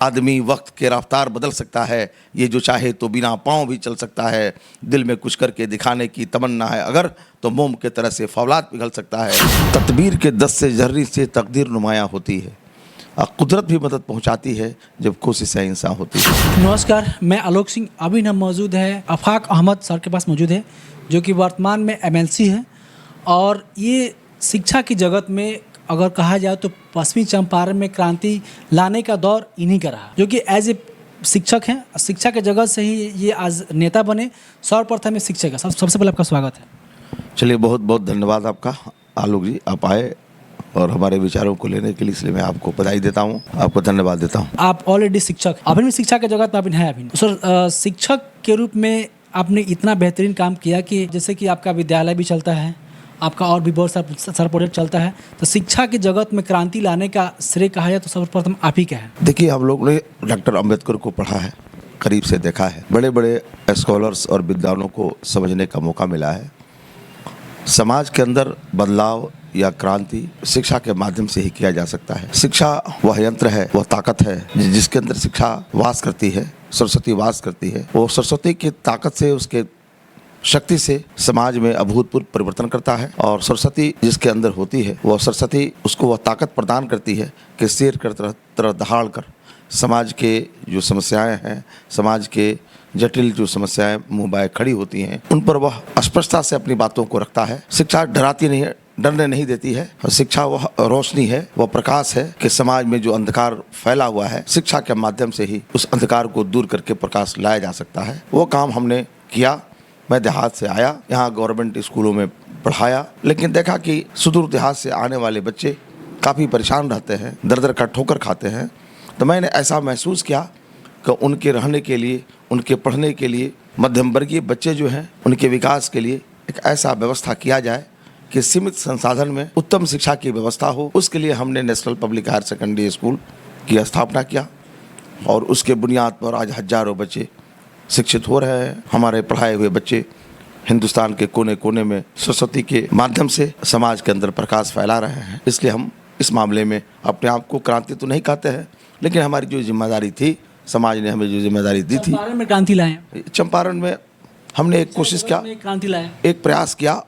आदमी वक्त के रफ्तार बदल सकता है, ये जो चाहे तो बिना पाँव भी चल सकता है। दिल में कुछ करके दिखाने की तमन्ना है अगर, तो मोम के तरह से फौलाद पिघल सकता है। तदबीर के दस्त से जर्री से तकदीर नुमायाँ होती है, कुदरत भी मदद पहुंचाती है जब कोशिशें इंसान होती है। नमस्कार, मैं आलोक सिंह। अभी हम मौजूद है आफाक अहमद सर के पास मौजूद है, जो कि वर्तमान में एमएलसी है। और ये शिक्षा की जगत में अगर कहा जाए तो पश्चिमी चंपारण में क्रांति लाने का दौर इन्हीं का रहा, जो कि एज ए शिक्षक हैं। शिक्षा के जगत से ही ये आज नेता बने। सर्वप्रथम में शिक्षक है। सबसे पहले आपका स्वागत है। चलिए, बहुत बहुत धन्यवाद आपका आलोक जी, आप आए और हमारे विचारों को लेने के लिए, इसलिए मैं आपको बधाई देता हूँ, आपको धन्यवाद देता हूँ। आप ऑलरेडी शिक्षक, अभी भी शिक्षा के जगत में अभी हैं। अभी सर, शिक्षक के रूप में आपने इतना बेहतरीन काम किया कि जैसे कि आपका विद्यालय भी चलता है, आपका और भी बहुत सारा प्रोजेक्ट चलता है, तो शिक्षा की जगत में क्रांति लाने का श्रेय कहा जाए तो सर्वप्रथम आप ही का है। देखिए, हम लोग ने डॉक्टर अम्बेडकर को पढ़ा है, करीब से देखा है, बड़े बड़े स्कॉलर्स और विद्वानों को समझने का मौका मिला है। समाज के अंदर बदलाव या क्रांति शिक्षा के माध्यम से ही किया जा सकता है। शिक्षा वह यंत्र है, वह ताकत है जिसके अंदर शिक्षा वास करती है, सरस्वती वास करती है। वो सरस्वती की ताकत से, उसके शक्ति से समाज में अभूतपूर्व परिवर्तन करता है। और सरस्वती जिसके अंदर होती है, वह सरस्वती उसको वह ताकत प्रदान करती है कि शेर कर तरह दहाड़ कर समाज के जो समस्याएं हैं, समाज के जटिल जो समस्याएं मुँह बाय खड़ी होती हैं, उन पर वह स्पष्टता से अपनी बातों को रखता है। शिक्षा डराती नहीं है, डरने नहीं देती है। और शिक्षा वह रोशनी है, वह प्रकाश है कि समाज में जो अंधकार फैला हुआ है, शिक्षा के माध्यम से ही उस अंधकार को दूर करके प्रकाश लाया जा सकता है। वो काम हमने किया। मैं देहात से आया, यहाँ गवर्नमेंट स्कूलों में पढ़ाया, लेकिन देखा कि सुदूर देहात से आने वाले बच्चे काफ़ी परेशान रहते हैं, दर दर का ठोकर खाते हैं। तो मैंने ऐसा महसूस किया कि उनके रहने के लिए, उनके पढ़ने के लिए, मध्यम वर्गीय बच्चे जो हैं, उनके विकास के लिए एक ऐसा व्यवस्था किया जाए कि सीमित संसाधन में उत्तम शिक्षा की व्यवस्था हो। उसके लिए हमने national public higher secondary school की स्थापना किया और उसके बुनियाद पर आज हजारों बच्चे शिक्षित हो रहे हैं। हमारे पढ़ाए हुए बच्चे हिंदुस्तान के कोने कोने में सरस्वती के माध्यम से समाज के अंदर प्रकाश फैला रहे हैं। इसलिए हम इस मामले में अपने आप को क्रांति तो नहीं कहते हैं, लेकिन हमारी जो जिम्मेदारी थी, समाज ने हमें जो जिम्मेदारी दी थी, चंपारण में क्रांति लाए। चंपारण में हमने एक कोशिश किया, क्रांति लाए, एक प्रयास किया।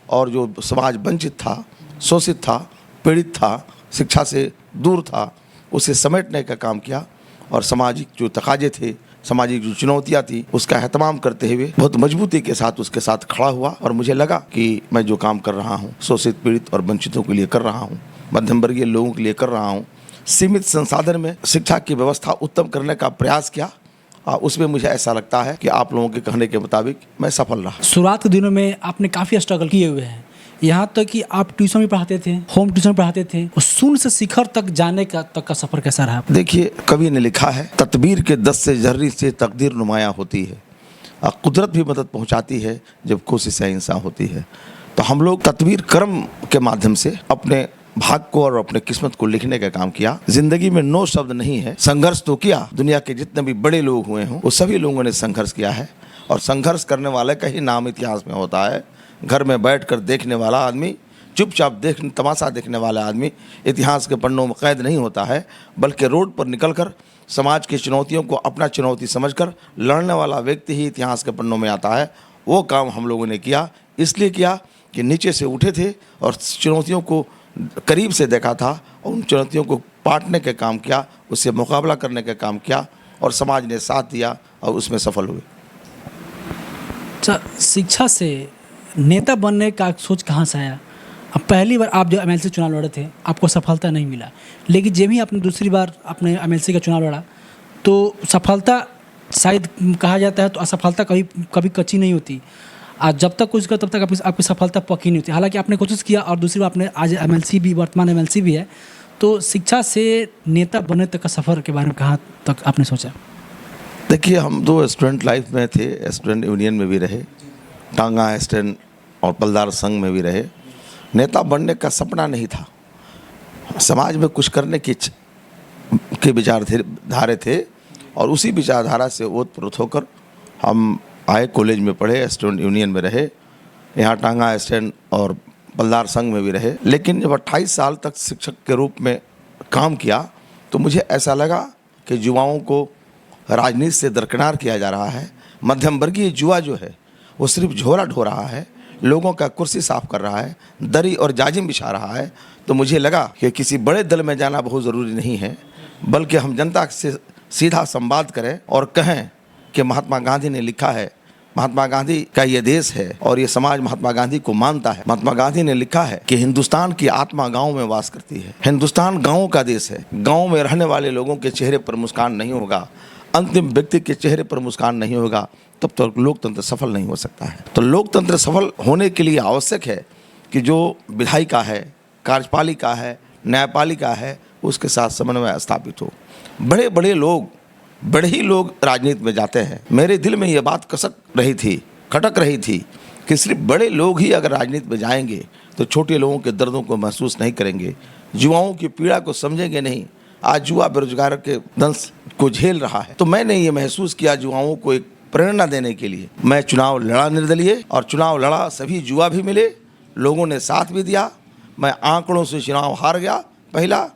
और जो समाज वंचित था, शोषित था, पीड़ित था, शिक्षा से दूर था, उसे समेटने का काम किया। और सामाजिक जो तकाजे थे, सामाजिक जो चुनौतियाँ थी, उसका एहतमाम करते हुए बहुत मजबूती के साथ उसके साथ खड़ा हुआ। और मुझे लगा कि मैं जो काम कर रहा हूँ, शोषित, पीड़ित और वंचितों के लिए कर रहा हूँ, मध्यम वर्गीय लोगों के लिए कर रहा हूँ। सीमित संसाधन में शिक्षा की व्यवस्था उत्तम करने का प्रयास किया। उसमें मुझे ऐसा लगता है कि आप लोगों के कहने के मुताबिक मैं सफल रहा। शुरुआत के दिनों में आपने काफ़ी स्ट्रगल किए हुए हैं, यहाँ तक कि आप ट्यूशन भी पढ़ाते थे, होम ट्यूशन पढ़ाते थे। और शून्य से शिखर तक जाने का तक का सफ़र कैसा रहा? देखिए, कवि ने लिखा है, तदबीर के दस्त से जर्री से तकदीर नुमायाँ होती है, कुदरत भी मदद पहुँचाती है जब कोशिशें इंसान होती है। तो हम लोग तदबीर कर्म के माध्यम से अपने भाग को और अपने किस्मत को लिखने का काम किया। जिंदगी में नो शब्द नहीं है, संघर्ष तो किया। दुनिया के जितने भी बड़े लोग हुए हों, वो सभी लोगों ने संघर्ष किया है। और संघर्ष करने वाले का ही नाम इतिहास में होता है। घर में बैठकर देखने वाला आदमी, चुपचाप तमाशा देखने वाला आदमी इतिहास के पन्नों में कैद नहीं होता है, बल्कि रोड पर निकलकर समाज की चुनौतियों को अपना चुनौती समझकर लड़ने वाला व्यक्ति ही इतिहास के पन्नों में आता है। वो काम हम लोगों ने किया। इसलिए किया कि नीचे से उठे थे और चुनौतियों को करीब से देखा था और उन चुनौतियों को पाटने का काम किया, उससे मुकाबला करने का काम किया और समाज ने साथ दिया और उसमें सफल हुए। अच्छा, शिक्षा से नेता बनने का सोच कहाँ से आया? अब पहली बार आप जो एमएलसी चुनाव लड़े थे, आपको सफलता नहीं मिला, लेकिन जब ही आपने दूसरी बार अपने एमएलसी का चुनाव लड़ा तो सफलता, शायद कहा जाता है तो असफलता कभी कच्ची नहीं होती। आज जब तक कुछ कर तब तक आपकी सफलता पक्की नहीं होती। हालांकि आपने कोशिश किया और दूसरी बार आपने आज एमएलसी भी, वर्तमान एमएलसी भी है। तो शिक्षा से नेता बनने तक का सफ़र के बारे में कहाँ तक आपने सोचा? देखिए, हम दो स्टूडेंट लाइफ में थे, स्टूडेंट यूनियन में भी रहे, टांगा स्टैंड और पलदार संघ में भी रहे। नेता बनने का सपना नहीं था, समाज में कुछ करने के विचारधारे थे। और उसी विचारधारा से ओतप्रोत होकर हम आए, कॉलेज में पढ़े, स्टूडेंट यूनियन में रहे, यहाँ टांगा स्टैंड और पलदार संघ में भी रहे। लेकिन जब 28 साल तक शिक्षक के रूप में काम किया तो मुझे ऐसा लगा कि युवाओं को राजनीति से दरकिनार किया जा रहा है। मध्यम वर्गीय युवा जो है वो सिर्फ झोला ढो रहा है, लोगों का कुर्सी साफ कर रहा है, दरी और जाजिम बिछा रहा है। तो मुझे लगा कि किसी बड़े दल में जाना बहुत ज़रूरी नहीं है, बल्कि हम जनता से सीधा संवाद करें और कहें कि महात्मा गांधी ने लिखा है, महात्मा गांधी का ये देश है और ये समाज महात्मा गांधी को मानता है। महात्मा गांधी ने लिखा है कि हिंदुस्तान की आत्मा गांव में वास करती है। हिंदुस्तान गांवों का देश है। गांव में रहने वाले लोगों के चेहरे पर मुस्कान नहीं होगा, अंतिम व्यक्ति के चेहरे पर मुस्कान नहीं होगा, तब तक लोकतंत्र सफल नहीं हो सकता है। तो लोकतंत्र सफल होने के लिए आवश्यक है कि जो विधायिका है, कार्यपालिका है, न्यायपालिका है, उसके साथ समन्वय स्थापित हो। बड़े ही लोग राजनीति में जाते हैं। मेरे दिल में ये बात खटक रही थी कि सिर्फ बड़े लोग ही अगर राजनीति में जाएंगे तो छोटे लोगों के दर्दों को महसूस नहीं करेंगे, युवाओं की पीड़ा को समझेंगे नहीं। आज युवा बेरोजगार के दंश को झेल रहा है। तो मैंने ये महसूस किया, युवाओं को एक प्रेरणा देने के लिए मैं चुनाव लड़ा निर्दलीय, और चुनाव लड़ा, सभी युवा भी मिले, लोगों ने साथ भी दिया। मैं आंकड़ों से चुनाव हार गया, पहला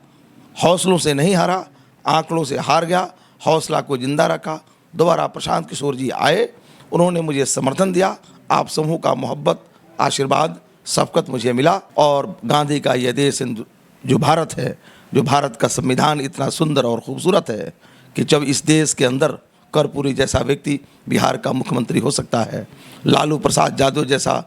हौसलों से नहीं हारा, आंकड़ों से हार गया, हौसला को जिंदा रखा। दोबारा प्रशांत किशोर जी आए, उन्होंने मुझे समर्थन दिया। आप समूह का मोहब्बत, आशीर्वाद, शफकत मुझे मिला, और गांधी का यह देश जो भारत है, जो भारत का संविधान इतना सुंदर और खूबसूरत है कि जब इस देश के अंदर कर्पूरी जैसा व्यक्ति बिहार का मुख्यमंत्री हो सकता है, लालू प्रसाद यादव जैसा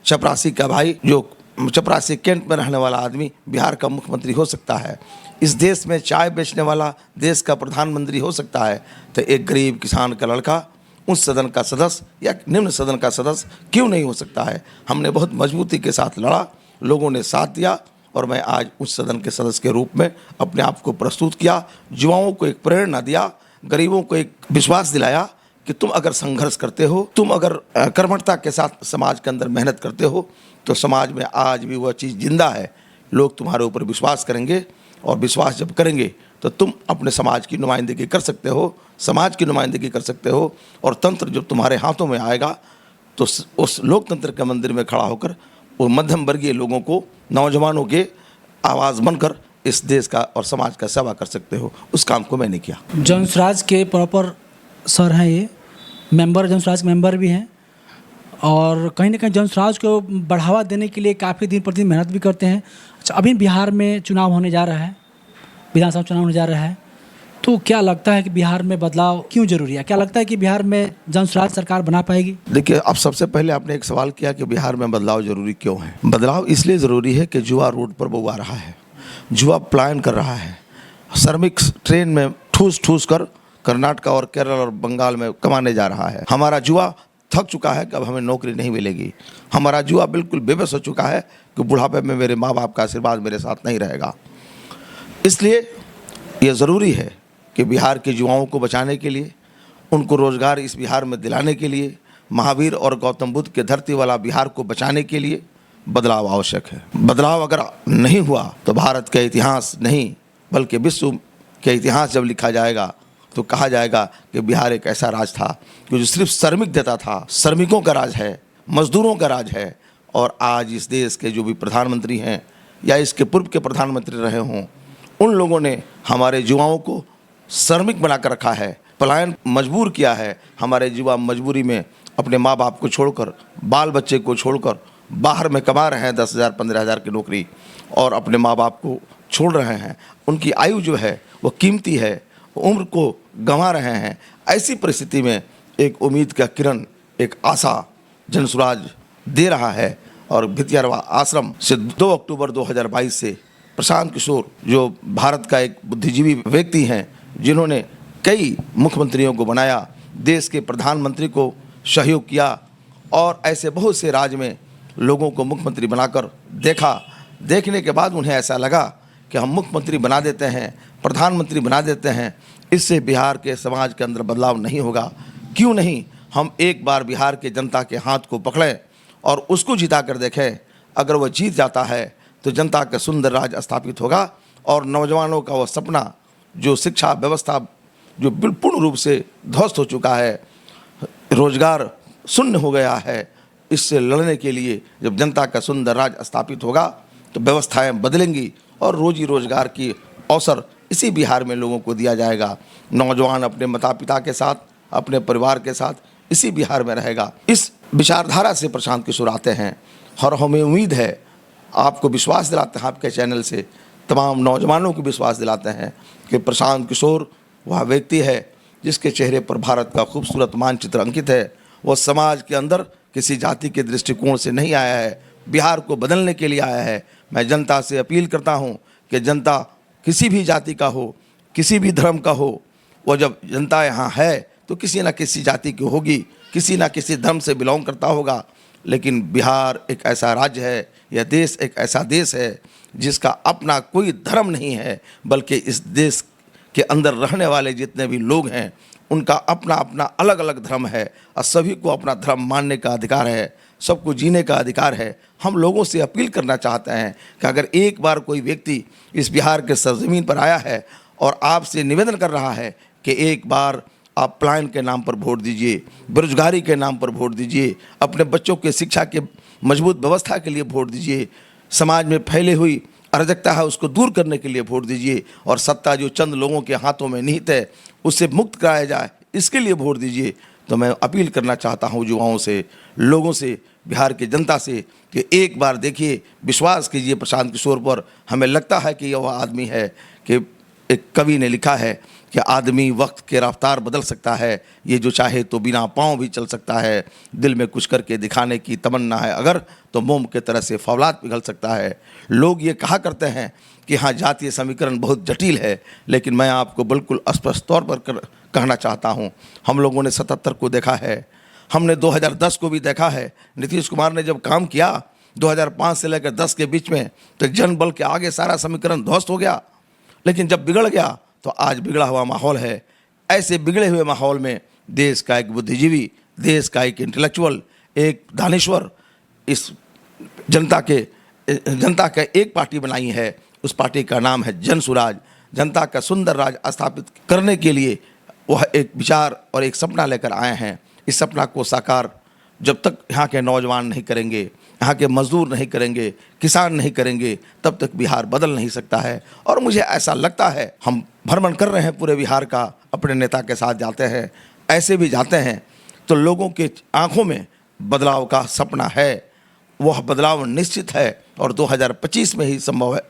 चपरासी का भाई, जो चपरासी कैंट में रहने वाला आदमी बिहार का मुख्यमंत्री हो सकता है, इस देश में चाय बेचने वाला देश का प्रधानमंत्री हो सकता है, तो एक गरीब किसान का लड़का उस सदन का सदस्य या निम्न सदन का सदस्य क्यों नहीं हो सकता है। हमने बहुत मजबूती के साथ लड़ा, लोगों ने साथ दिया, और मैं आज उस सदन के सदस्य के रूप में अपने आप को प्रस्तुत किया। युवाओं को एक प्रेरणा दिया, गरीबों को एक विश्वास दिलाया कि तुम अगर संघर्ष करते हो, तुम अगर कर्मठता के साथ समाज के अंदर मेहनत करते हो, तो समाज में आज भी वह चीज़ जिंदा है। लोग तुम्हारे ऊपर विश्वास करेंगे, और विश्वास जब करेंगे तो तुम अपने समाज की नुमाइंदगी कर सकते हो, समाज की नुमाइंदगी कर सकते हो, और तंत्र जब तुम्हारे हाथों में आएगा तो उस लोकतंत्र के मंदिर में खड़ा होकर वो मध्यम वर्गीय लोगों को, नौजवानों के आवाज़ बनकर इस देश का और समाज का सेवा कर सकते हो। उस काम को मैंने किया। जनसुराज के प्रॉपर सर हैं, ये मेंबर, जनसुराज मेंबर भी हैं, और कहीं ना कहीं जनसुराज को बढ़ावा देने के लिए काफ़ी दिन प्रतिदिन मेहनत भी करते हैं। अच्छा, अभी बिहार में चुनाव होने जा रहा है, विधानसभा चुनाव होने जा रहा है, तो क्या लगता है कि बिहार में बदलाव क्यों जरूरी है? क्या लगता है कि बिहार में जनसुराज सरकार बना पाएगी? देखिए, अब सबसे पहले आपने एक सवाल किया कि बिहार में बदलाव जरूरी क्यों है। बदलाव इसलिए ज़रूरी है कि युवा रोड पर वो आ रहा है, युवा पलायन कर रहा है। श्रमिक ट्रेन में ठूस ठूस कर कर्नाटक और केरल और बंगाल में कमाने जा रहा है। हमारा युवा थक चुका है कि अब हमें नौकरी नहीं मिलेगी। हमारा युवा बिल्कुल बेबस हो चुका है कि बुढ़ापे में मेरे माँ बाप का आशीर्वाद मेरे साथ नहीं रहेगा। इसलिए यह ज़रूरी है कि बिहार के युवाओं को बचाने के लिए, उनको रोज़गार इस बिहार में दिलाने के लिए, महावीर और गौतम बुद्ध के धरती वाला बिहार को बचाने के लिए बदलाव आवश्यक है। बदलाव अगर नहीं हुआ तो भारत का इतिहास नहीं बल्कि विश्व के इतिहास जब लिखा जाएगा तो कहा जाएगा कि बिहार एक ऐसा राज था कि जो सिर्फ श्रमिक देता था, श्रमिकों का राज है, मजदूरों का राज है। और आज इस देश के जो भी प्रधानमंत्री हैं या इसके पूर्व के प्रधानमंत्री रहे हों, उन लोगों ने हमारे युवाओं को श्रमिक बना कर रखा है, पलायन मजबूर किया है। हमारे युवा मजबूरी में अपने माँ बाप को छोड़कर, बाल बच्चे को छोड़कर बाहर में कमा रहे हैं 10,000 15,000 की नौकरी, और अपने माँ बाप को छोड़ रहे हैं। उनकी आयु जो है वो कीमती है, उम्र को गंवा रहे हैं। ऐसी परिस्थिति में एक उम्मीद का किरण, एक आशा जनसुराज दे रहा है। और भितियारवा आश्रम से 2 अक्टूबर 2022 से प्रशांत किशोर, जो भारत का एक बुद्धिजीवी व्यक्ति हैं, जिन्होंने कई मुख्यमंत्रियों को बनाया, देश के प्रधानमंत्री को सहयोग किया, और ऐसे बहुत से राज्य में लोगों को मुख्यमंत्री बनाकर देखने के बाद उन्हें ऐसा लगा कि हम मुख्यमंत्री बना देते हैं, प्रधानमंत्री बना देते हैं, इससे बिहार के समाज के अंदर बदलाव नहीं होगा। क्यों नहीं हम एक बार बिहार के जनता के हाथ को पकड़ें और उसको जिता कर देखें। अगर वह जीत जाता है तो जनता का सुंदर राज स्थापित होगा, और नौजवानों का वह सपना, जो शिक्षा व्यवस्था जो पूर्ण रूप से ध्वस्त हो चुका है, रोजगार शून्य हो गया है, इससे लड़ने के लिए जब जनता का सुंदर राज स्थापित होगा तो व्यवस्थाएं बदलेंगी और रोजी रोजगार की अवसर इसी बिहार में लोगों को दिया जाएगा। नौजवान अपने माता पिता के साथ, अपने परिवार के साथ इसी बिहार में रहेगा। इस विचारधारा से प्रशांत किशोर आते हैं और हमें उम्मीद है, आपको विश्वास दिलाते हैं, आपके चैनल से तमाम नौजवानों को विश्वास दिलाते हैं कि प्रशांत किशोर वह व्यक्ति है जिसके चेहरे पर भारत का खूबसूरत मानचित्र अंकित है। वो समाज के अंदर किसी जाति के दृष्टिकोण से नहीं आया है, बिहार को बदलने के लिए आया है। मैं जनता से अपील करता हूँ कि जनता किसी भी जाति का हो, किसी भी धर्म का हो, वो जब जनता यहाँ है तो किसी न किसी जाति की होगी, किसी न किसी धर्म से बिलोंग करता होगा। लेकिन बिहार एक ऐसा राज्य है, यह देश एक ऐसा देश है जिसका अपना कोई धर्म नहीं है, बल्कि इस देश के अंदर रहने वाले जितने भी लोग हैं उनका अपना अपना अलग अलग धर्म है और सभी को अपना धर्म मानने का अधिकार है, सबको जीने का अधिकार है। हम लोगों से अपील करना चाहते हैं कि अगर एक बार कोई व्यक्ति इस बिहार के सरजमीन पर आया है और आपसे निवेदन कर रहा है कि एक बार आप प्लान के नाम पर वोट दीजिए, बेरोजगारी के नाम पर वोट दीजिए, अपने बच्चों के शिक्षा के मजबूत व्यवस्था के लिए वोट दीजिए, समाज में फैली हुई अराजकता है उसको दूर करने के लिए वोट दीजिए और सत्ता जो चंद लोगों के हाथों में निहित है उससे मुक्त कराया जाए, इसके लिए वोट दीजिए। तो मैं अपील करना चाहता हूँ युवाओं से, लोगों से, बिहार की जनता से कि एक बार देखिए, विश्वास कीजिए प्रशांत किशोर पर। हमें लगता है कि यह वह आदमी है कि एक कवि ने लिखा है कि आदमी वक्त के रफ्तार बदल सकता है, ये जो चाहे तो बिना पाँव भी चल सकता है, दिल में कुछ करके दिखाने की तमन्ना है अगर तो मोम के तरह से फौलाद पिघल सकता है। लोग ये कहा करते हैं कि हाँ जातीय समीकरण बहुत जटिल है, लेकिन मैं आपको बिल्कुल स्पष्ट तौर पर कहना चाहता हूँ, हम लोगों ने 77 को देखा है, हमने 2010 को भी देखा है। नीतीश कुमार ने जब काम किया 2005 से लेकर 10 के बीच में तो जनबल के आगे सारा समीकरण ध्वस्त हो गया, लेकिन जब बिगड़ गया तो आज बिगड़ा हुआ माहौल है। ऐसे बिगड़े हुए माहौल में देश का एक बुद्धिजीवी, देश का एक इंटेलेक्चुअल, एक दानिश्वर इस जनता का एक पार्टी बनाई है, उस पार्टी का नाम है जन सुराज। जनता का सुंदर राज स्थापित करने के लिए वह एक विचार और एक सपना लेकर आए हैं। इस सपना को साकार जब तक यहाँ के नौजवान नहीं करेंगे, यहाँ के मजदूर नहीं करेंगे, किसान नहीं करेंगे, तब तक बिहार बदल नहीं सकता है। और मुझे ऐसा लगता है, हम भ्रमण कर रहे हैं पूरे बिहार का, अपने नेता के साथ जाते हैं, ऐसे भी जाते हैं तो लोगों के आंखों में बदलाव का सपना है। वह बदलाव निश्चित है और 2025 में ही संभव है।